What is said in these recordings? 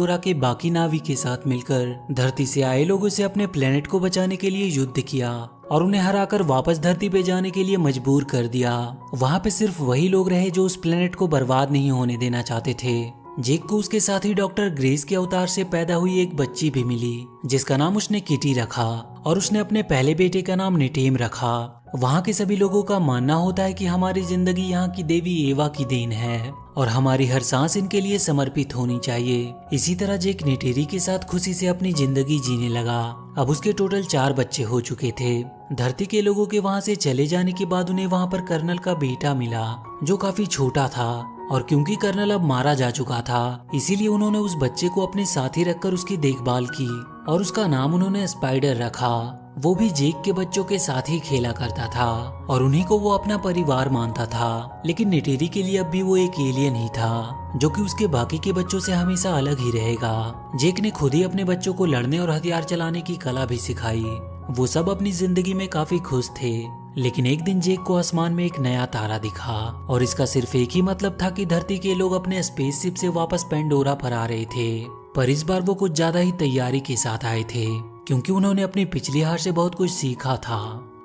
Pandora के बाकी नावी के साथ मिलकर धरती से आए लोगों से अपने प्लेनेट को बचाने के लिए युद्ध किया और उन्हें हराकर वापस धरती पे जाने के लिए मजबूर कर दिया। वहाँ पे सिर्फ वही लोग रहे जो उस प्लेनेट को बर्बाद नहीं होने देना चाहते थे। जेक को उसके साथ ही डॉक्टर ग्रेस के अवतार से पैदा हुई एक बच्ची भी मिली जिसका नाम उसने किटी रखा और उसने अपने पहले बेटे का नाम नेटेम रखा। वहाँ के सभी लोगों का मानना होता है कि हमारी जिंदगी यहाँ की देवी एवा की देन है और हमारी हर सांस इनके लिए समर्पित होनी चाहिए। इसी तरह जेक नेटेरी के साथ खुशी से अपनी जिंदगी जीने लगा। अब उसके टोटल 4 बच्चे हो चुके थे। धरती के लोगों के वहाँ से चले जाने के बाद उन्हें वहाँ पर कर्नल का बेटा मिला जो काफी छोटा था और क्योंकि कर्नल अब मारा जा चुका था इसीलिए उन्होंने उस बच्चे को अपने साथ ही रखकर उसकी देखभाल की और उसका नाम उन्होंने स्पाइडर रखा। वो भी जेक के बच्चों के साथ ही खेला करता था और उन्हीं को वो अपना परिवार मानता था। लेकिन नेटेरी के लिए अब भी वो एक एलियन ही था जो कि उसके बाकी के बच्चों से हमेशा अलग ही रहेगा। जेक ने खुद ही अपने बच्चों को लड़ने और हथियार चलाने की कला भी सिखाई। वो सब अपनी जिंदगी में काफी खुश थे। लेकिन एक दिन जेक को आसमान में एक नया तारा दिखा और इसका सिर्फ एक ही मतलब था कि धरती के लोग अपने स्पेसशिप से वापस पेंडोरा पर आ रहे थे। पर इस बार वो कुछ ज्यादा ही तैयारी के साथ आए थे क्योंकि उन्होंने अपनी पिछली हार से बहुत कुछ सीखा था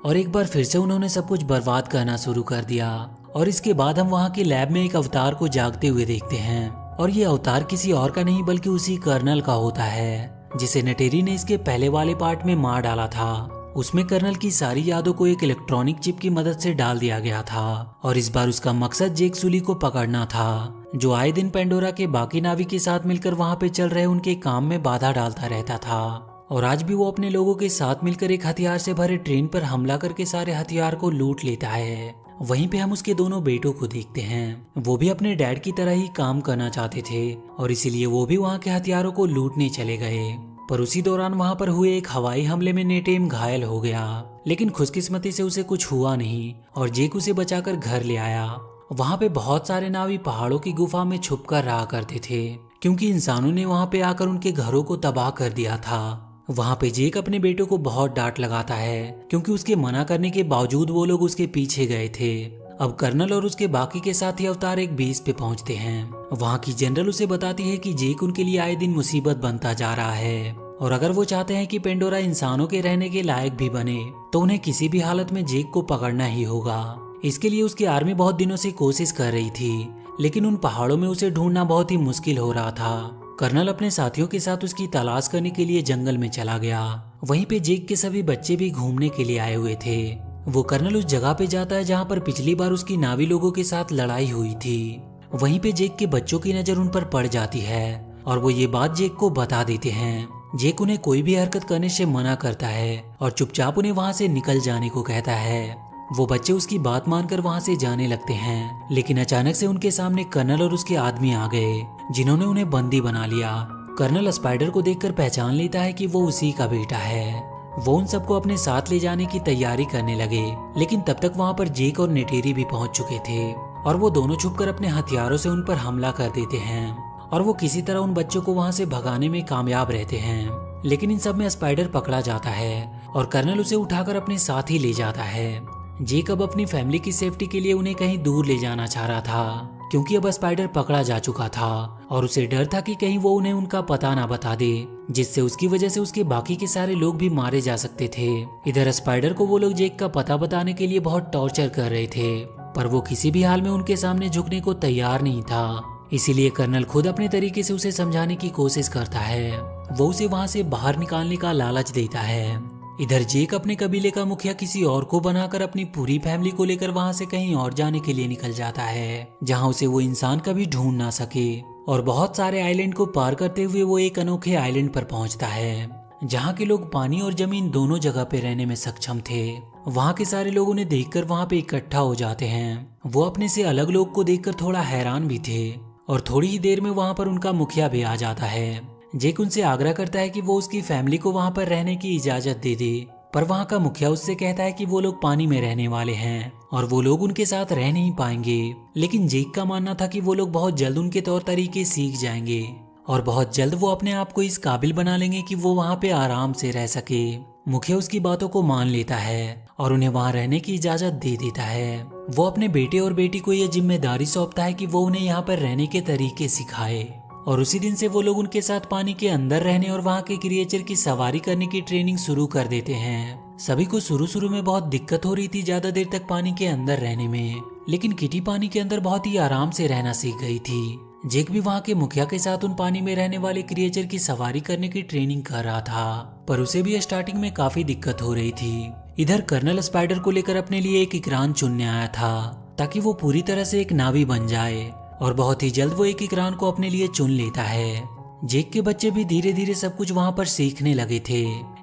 और एक बार फिर से उन्होंने सब कुछ बर्बाद करना शुरू कर दिया। और इसके बाद हम वहाँ के लैब में एक अवतार को जागते हुए देखते हैं और ये अवतार किसी और का नहीं बल्कि उसी कर्नल का होता है जिसे नेटेरी ने इसके पहले वाले पार्ट में मार डाला था। उसमें कर्नल की सारी यादों को एक इलेक्ट्रॉनिक चिप की मदद से डाल दिया गया था और इस बार उसका मकसद जेक सुली को पकड़ना था जो आए दिन पेंडोरा के बाकी नावी के साथ मिलकर वहाँ पे चल रहे उनके काम में बाधा डालता रहता था। और आज भी वो अपने लोगों के साथ मिलकर एक हथियार से भरे ट्रेन पर हमला करके सारे हथियार को लूट लेता है। वहीं पे हम उसके दोनों बेटों को देखते हैं। वो भी अपने डैड की तरह ही काम करना चाहते थे और इसीलिए वो भी वहाँ के हथियारों को लूटने चले गए। पर उसी दौरान वहाँ पर हुए एक हवाई हमले में नेटेम घायल हो गया लेकिन खुशकिस्मती से उसे कुछ हुआ नहीं और जेक उसे बचाकर घर ले आया। वहाँ पे बहुत सारे नावी पहाड़ों की गुफा में छुपकर रहा करते थे क्योंकि इंसानों ने वहाँ पे आकर उनके घरों को तबाह कर दिया था। वहाँ पे जेक अपने बेटों को बहुत डांट लगाता है क्योंकि उसके मना करने के बावजूद वो लोग उसके पीछे गए थे। अब कर्नल और उसके बाकी के साथी अवतार एक बेस पे पहुंचते हैं। वहाँ की जनरल उसे बताती है कि जेक उनके लिए आए दिन मुसीबत बनता जा रहा है और अगर वो चाहते हैं कि पेंडोरा इंसानों के रहने के लायक भी बने तो उन्हें किसी भी हालत में जेक को पकड़ना ही होगा। इसके लिए उसकी आर्मी बहुत दिनों से कोशिश कर रही थी लेकिन उन पहाड़ों में उसे ढूंढना बहुत ही मुश्किल हो रहा था। कर्नल अपने साथियों के साथ उसकी तलाश करने के लिए जंगल में चला गया। वहीं पे जेक के सभी बच्चे भी घूमने के लिए आए हुए थे। वो कर्नल उस जगह पे जाता है जहाँ पर पिछली बार उसकी नावी लोगों के साथ लड़ाई हुई थी। वहीं पे जेक के बच्चों की नजर उन पर पड़ जाती है और वो ये बात जेक को बता देते हैं। जेक उन्हें कोई भी हरकत करने से मना करता है और चुपचाप उन्हें वहाँ से निकल जाने को कहता है। वो बच्चे उसकी बात मानकर वहाँ से जाने लगते हैं लेकिन अचानक से उनके सामने कर्नल और उसके आदमी आ गए जिन्होंने उन्हें बंदी बना लिया। कर्नल स्पाइडर को देखकर पहचान लेता है कि वो उसी का बेटा है। वो उन सबको अपने साथ ले जाने की तैयारी करने लगे लेकिन तब तक वहाँ पर जेक और नेटेरी भी पहुँच चुके थे और वो दोनों छुपकर अपने हथियारों से उन पर हमला कर देते हैं और वो किसी तरह उन बच्चों को वहाँ से भगाने में कामयाब रहते हैं। लेकिन इन सब में स्पाइडर पकड़ा जाता है और कर्नल उसे उठाकर अपने साथ ही ले जाता है। जेक अब अपनी फैमिली की सेफ्टी के लिए उन्हें कहीं दूर ले जाना चाह रहा था क्योंकि अब स्पाइडर पकड़ा जा चुका था और उसे डर था कि कहीं वो उन्हें उनका पता ना बता दे जिससे उसकी वजह से उसके बाकी के सारे लोग भी मारे जा सकते थे। इधर स्पाइडर को वो लोग जेक का पता बताने के लिए बहुत टॉर्चर कर रहे थे पर वो किसी भी हाल में उनके सामने झुकने को तैयार नहीं था। इसीलिए कर्नल खुद अपने तरीके से उसे समझाने की कोशिश करता है। वो उसे वहाँ से बाहर निकालने का लालच देता है। इधर जेक अपने कबीले का मुखिया किसी और को बनाकर अपनी पूरी फैमिली को लेकर वहाँ से कहीं और जाने के लिए निकल जाता है जहाँ उसे वो इंसान कभी ढूंढ ना सके और बहुत सारे आइलैंड को पार करते हुए वो एक अनोखे आइलैंड पर पहुँचता है जहाँ के लोग पानी और जमीन दोनों जगह पे रहने में सक्षम थे। वहाँ के सारे लोग उन्हें देखकर वहाँ पे इकट्ठा हो जाते हैं। वो अपने से अलग लोग को देखकर थोड़ा हैरान भी थे और थोड़ी ही देर में वहाँ पर उनका मुखिया भी आ जाता है। जेक उनसे आग्रह करता है कि वो उसकी फैमिली को वहाँ पर रहने की इजाजत दे दे पर वहाँ का मुखिया उससे कहता है कि वो लोग पानी में रहने वाले हैं और वो लोग उनके साथ रह नहीं पाएंगे। लेकिन जेक का मानना था कि वो लोग बहुत जल्द उनके तौर तरीके सीख जाएंगे और बहुत जल्द वो अपने आप को इस काबिल बना लेंगे कि वो वहाँ पे आराम से रह सके। मुखिया उसकी बातों को मान लेता है और उन्हें वहाँ रहने की इजाजत दे देता है। वो अपने बेटे और बेटी को यह जिम्मेदारी सौंपता है कि वो उन्हें यहाँ पर रहने के तरीके सिखाए और उसी दिन से वो लोग उनके साथ पानी के अंदर रहने और वहाँ के क्रिएचर की सवारी करने की ट्रेनिंग शुरू कर देते हैं। सभी को शुरू में बहुत दिक्कत हो रही थी ज्यादा देर तक पानी के अंदर रहने में, लेकिन किटी पानी के अंदर बहुत ही आराम से रहना सीख गई थी। जेक भी वहाँ के मुखिया के साथ उन पानी में रहने वाले क्रिएचर की सवारी करने की ट्रेनिंग कर रहा था, पर उसे भी स्टार्टिंग में काफी दिक्कत हो रही थी। इधर कर्नल स्पाइडर को लेकर अपने लिए एक इकरान चुनने आया था ताकि वो पूरी तरह से एक नावी बन जाए, और बहुत ही जल्द वो एक इकरान को अपने लिए चुन लेता है। जेक के बच्चे भी धीरे धीरे सब कुछ वहाँ पर सीखने लगे थे।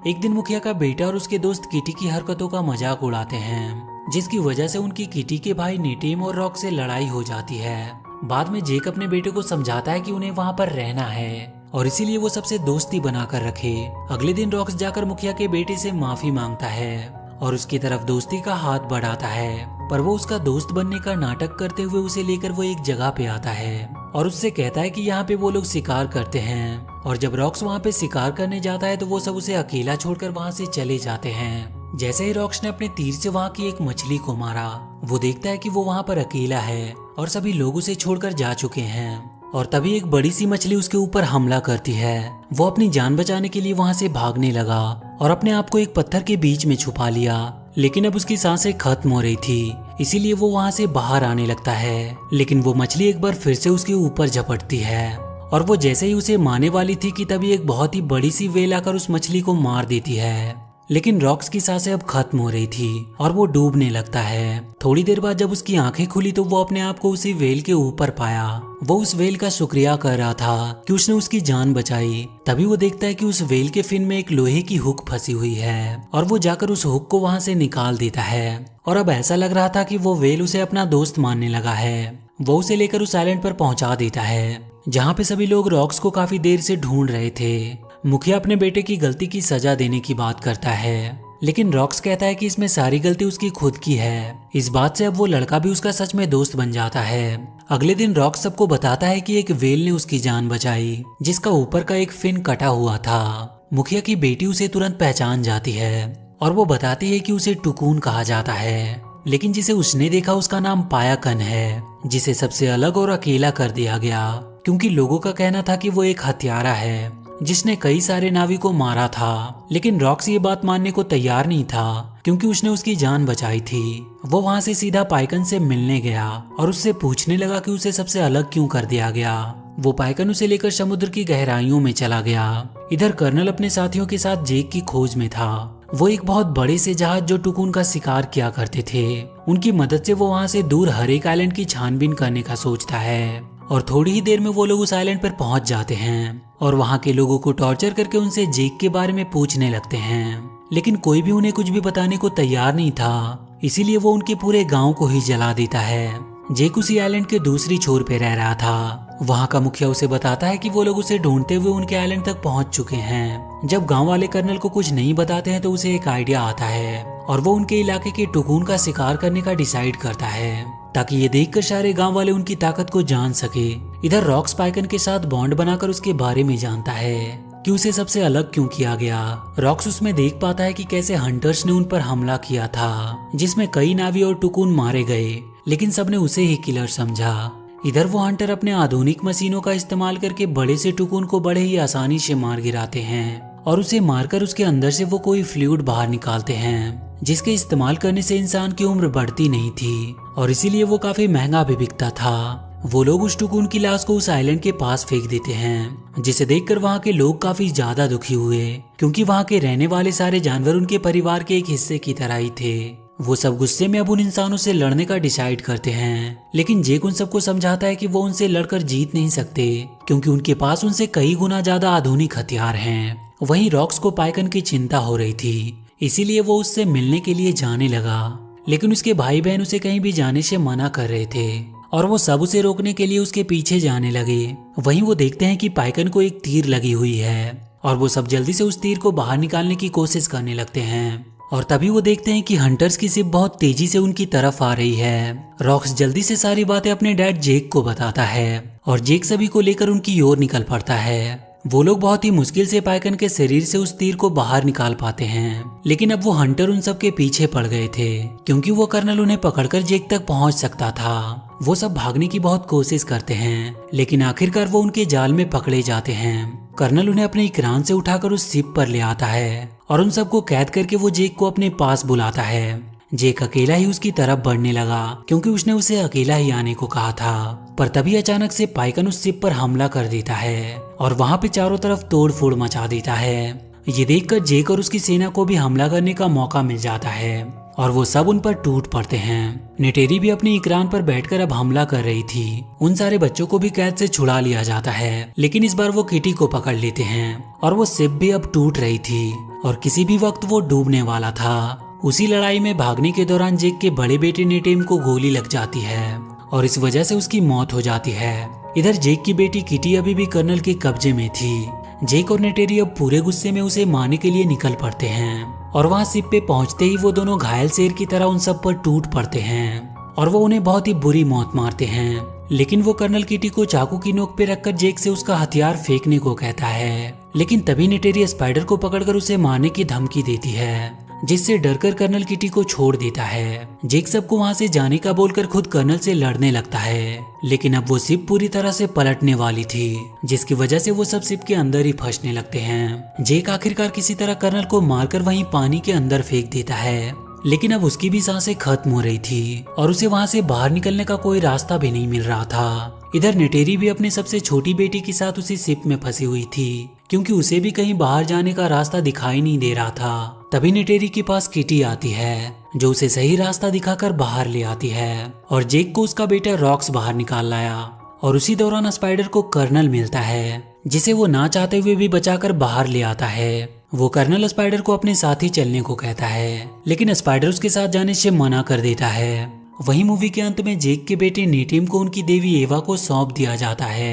एक दिन मुखिया का बेटा और उसके दोस्त किटी की हरकतों का मजाक उड़ाते हैं, जिसकी वजह से उनकी किटी के भाई नेटिम और रॉक से लड़ाई हो जाती है। बाद में जेक अपने बेटे को समझाता है कि उन्हें वहाँ पर रहना है और इसीलिए वो सबसे दोस्ती बनाकर रखे। अगले दिन रॉक्स जाकर मुखिया के बेटे से माफी मांगता है और उसकी तरफ दोस्ती का हाथ बढ़ाता है, पर वो उसका दोस्त बनने का नाटक करते हुए उसे लेकर वो एक जगह पे आता है और उससे कहता है कि यहाँ पे वो लोग शिकार करते हैं। और जब रॉक्स वहाँ पे शिकार करने जाता है तो वो सब उसे अकेला छोड़कर वहाँ से चले जाते हैं। जैसे ही रॉक्स ने अपने तीर से वहाँ की एक मछली को मारा, वो देखता है कि वो वहाँ पर अकेला है और सभी लोग उसे छोड़कर जा चुके हैं। और तभी एक बड़ी सी मछली उसके ऊपर हमला करती है। वो अपनी जान बचाने के लिए वहाँ से भागने लगा और अपने आप को एक पत्थर के बीच में छुपा लिया, लेकिन अब उसकी सांसें खत्म हो रही थी, इसीलिए वो वहाँ से बाहर आने लगता है। लेकिन वो मछली एक बार फिर से उसके ऊपर झपटती है और वो जैसे ही उसे मारने वाली थी कि तभी एक बहुत ही बड़ी सी वेल आकर उस मछली को मार देती है। लेकिन रॉक्स की सांसें अब खत्म हो रही थी और वो डूबने लगता है। थोड़ी देर बाद जब उसकी आंखें खुली तो वो अपने आप को उसी वेल के ऊपर पाया। वो उस वेल का शुक्रिया कर रहा था कि उसने उसकी जान बचाई। तभी वो देखता है कि उस वेल के फिन में एक लोहे की हुक फंसी हुई है और वो जाकर उस हुक को वहां से निकाल देता है। और अब ऐसा लग रहा था कि वो वेल उसे अपना दोस्त मानने लगा है। वो उसे लेकर उस आइलैंड पर पहुंचा देता है जहाँ पे सभी लोग रॉक्स को काफी देर से ढूंढ रहे थे। मुखिया अपने बेटे की गलती की सजा देने की बात करता है, लेकिन रॉक्स कहता है कि इसमें सारी गलती उसकी खुद की है। इस बात से अब वो लड़का भी उसका सच में दोस्त बन जाता है। अगले दिन रॉक्स सबको बताता है कि एक वेल ने उसकी जान बचाई, जिसका ऊपर का एक फिन कटा हुआ था। मुखिया की बेटी उसे तुरंत पहचान जाती है और वो बताती है कि उसे टुकून कहा जाता है, लेकिन जिसे उसने देखा उसका नाम पायाकन है, जिसे सबसे अलग और अकेला कर दिया गया क्योंकि लोगों का कहना था कि वो एक हत्यारा है जिसने कई सारे नावी को मारा था। लेकिन रॉक्स ये बात मानने को तैयार नहीं था क्योंकि उसने उसकी जान बचाई थी। वो वहां से सीधा पाइकन से मिलने गया और उससे पूछने लगा कि उसे सबसे अलग क्यों कर दिया गया। वो पाइकन उसे लेकर समुद्र की गहराइयों में चला गया। इधर कर्नल अपने साथियों के साथ जेक की खोज में था। वो एक बहुत बड़े से जहाज जो टुकून का शिकार किया करते थे, उनकी मदद से वो वहां से दूर हर एक आइलैंड की छानबीन करने का सोचता है। और थोड़ी ही देर में वो लोग उस आइलैंड पर पहुंच जाते हैं और वहां के लोगों को टॉर्चर करके उनसे जेक के बारे में पूछने लगते हैं, लेकिन कोई भी उन्हें कुछ भी बताने को तैयार नहीं था। इसीलिए वो उनके पूरे गांव को ही जला देता है। जेक उसी आइलैंड के दूसरी छोर पे रह रहा था। वहां का मुखिया उसे बताता है कि वो लोग उसे ढूंढते हुए उनके आइलैंड तक पहुंच चुके हैं। जब गांव वाले कर्नल को कुछ नहीं बताते हैं तो उसे एक आइडिया आता है और वो उनके इलाके के टुकून का शिकार करने का डिसाइड करता है ताकि ये देखकर सारे गांव वाले उनकी ताकत को जान सके। इधर रॉक्स पाइकन के साथ बॉन्ड बनाकर उसके बारे में जानता है कि उसे सबसे अलग क्यों किया गया। रॉक्स उसमें देख पाता है कि कैसे हंटर्स ने उन पर हमला किया था, जिसमें कई नावी और टुकून मारे गए, लेकिन सबने उसे ही किलर समझा। इधर वो हंटर अपने आधुनिक मशीनों का इस्तेमाल करके बड़े से टुकून को बड़े ही आसानी से मार गिराते हैं और उसे मारकर उसके अंदर से वो कोई फ्लूइड बाहर निकालते हैं, जिसके इस्तेमाल करने से इंसान की उम्र बढ़ती नहीं थी और इसीलिए वो काफी महंगा भी बिकता था। वो लोग उस टुकून की लाश को उस आइलैंड के पास फेंक देते हैं, जिसे देखकर वहाँ के लोग काफी ज्यादा दुखी हुए क्योंकि वहाँ के रहने वाले सारे जानवर उनके परिवार के एक हिस्से की तरह ही थे। वो सब गुस्से में अब उन इंसानों से लड़ने का डिसाइड करते हैं, लेकिन जेक उन सबको समझाता है कि वो उनसे लड़कर जीत नहीं सकते क्योंकि उनके पास उनसे कई गुना ज्यादा आधुनिक हथियार हैं। वहीं रॉक्स को पाइकन की चिंता हो रही थी, इसीलिए वो उससे मिलने के लिए जाने लगा, लेकिन उसके भाई बहन उसे कहीं भी जाने से मना कर रहे थे और वो सब उसे रोकने के लिए उसके पीछे जाने लगे। वहीं वो देखते हैं कि पाइकन को एक तीर लगी हुई है और वो सब जल्दी से उस तीर को बाहर निकालने की कोशिश करने लगते हैं। और तभी वो देखते हैं कि हंटर्स की शिप बहुत तेजी से उनकी तरफ आ रही है। रॉक्स जल्दी से सारी बातें अपने डैड जेक को बताता है और जेक सभी को लेकर उनकी ओर निकल पड़ता है। वो लोग बहुत ही मुश्किल से पाइकन के शरीर से उस तीर को बाहर निकाल पाते हैं, लेकिन अब वो हंटर उन सब के पीछे पड़ गए थे क्योंकि वो कर्नल उन्हें पकड़कर जेक तक पहुंच सकता था। वो सब भागने की बहुत कोशिश करते हैं, लेकिन आखिरकार वो उनके जाल में पकड़े जाते हैं। कर्नल उन्हें अपने इक्रान से उठाकर उस शिप पर ले आता है और उन सबको कैद करके वो जेक को अपने पास बुलाता है। जेक अकेला ही उसकी तरफ बढ़ने लगा क्योंकि उसने उसे अकेला ही आने को कहा था, पर तभी अचानक से पाइकन उस शिप पर हमला कर देता है और वहां पे चारों तरफ तोड़ फोड़ मचा देता है। ये देखकर जेक और उसकी सेना को भी हमला करने का मौका मिल जाता है और वो सब उन पर टूट पड़ते हैं। नेटेरी भी अपनी इक्रान पर बैठकर अब हमला कर रही थी। उन सारे बच्चों को भी कैद से छुड़ा लिया जाता है, लेकिन इस बार वो किटी को पकड़ लेते हैं और वो शिप भी अब टूट रही थी और किसी भी वक्त वो डूबने वाला था। उसी लड़ाई में भागने के दौरान जेक के बड़े बेटे नेटेम को गोली लग जाती है और इस वजह से उसकी मौत हो जाती है। इधर जेक की बेटी किटी अभी भी कर्नल के कब्जे में थी। जेक और नेटेरी अब पूरे गुस्से में उसे मारने के लिए निकल पड़ते हैं और वहां शिप पे पहुंचते ही वो दोनों घायल शेर की तरह उन सब पर टूट पड़ते हैं और वो उन्हें बहुत ही बुरी मौत मारते हैं। लेकिन वो कर्नल किटी को चाकू की नोक पे रखकर जेक से उसका हथियार फेंकने को कहता है, लेकिन तभी नेटेरी स्पाइडर को पकड़कर उसे मारने की धमकी देती है, जिससे डरकर कर्नल किटी को छोड़ देता है। जेक सबको वहां से जाने का बोलकर खुद कर्नल से लड़ने लगता है, लेकिन अब वो शिप पूरी तरह से पलटने वाली थी, जिसकी वजह से वो सब शिप के अंदर ही फंसने लगते हैं। जेक आखिरकार किसी तरह कर्नल को मारकर वहीं पानी के अंदर फेंक देता है, लेकिन अब उसकी भी सांसें खत्म हो रही थी और उसे वहां से बाहर निकलने का कोई रास्ता भी नहीं मिल रहा था। इधर नेटेरी भी अपने सबसे छोटी बेटी के साथ उसी शिप में फंसी हुई थी क्योंकि उसे भी कहीं बाहर जाने का रास्ता दिखाई नहीं दे रहा था। तभी नेटेरी के पास किटी आती है जो उसे सही रास्ता दिखाकर बाहर ले आती है और जेक को उसका बेटा रॉक्स बाहर निकाल लाया। और उसी दौरान स्पाइडर को कर्नल मिलता है जिसे वो ना चाहते हुए भी बचाकर बाहर ले आता है। वो कर्नल स्पाइडर को अपने साथ ही चलने को कहता है, लेकिन स्पाइडर उसके साथ जाने से मना कर देता है। वहीं मूवी के अंत में जेक के बेटे नेटिम को उनकी देवी एवा को सौंप दिया जाता है।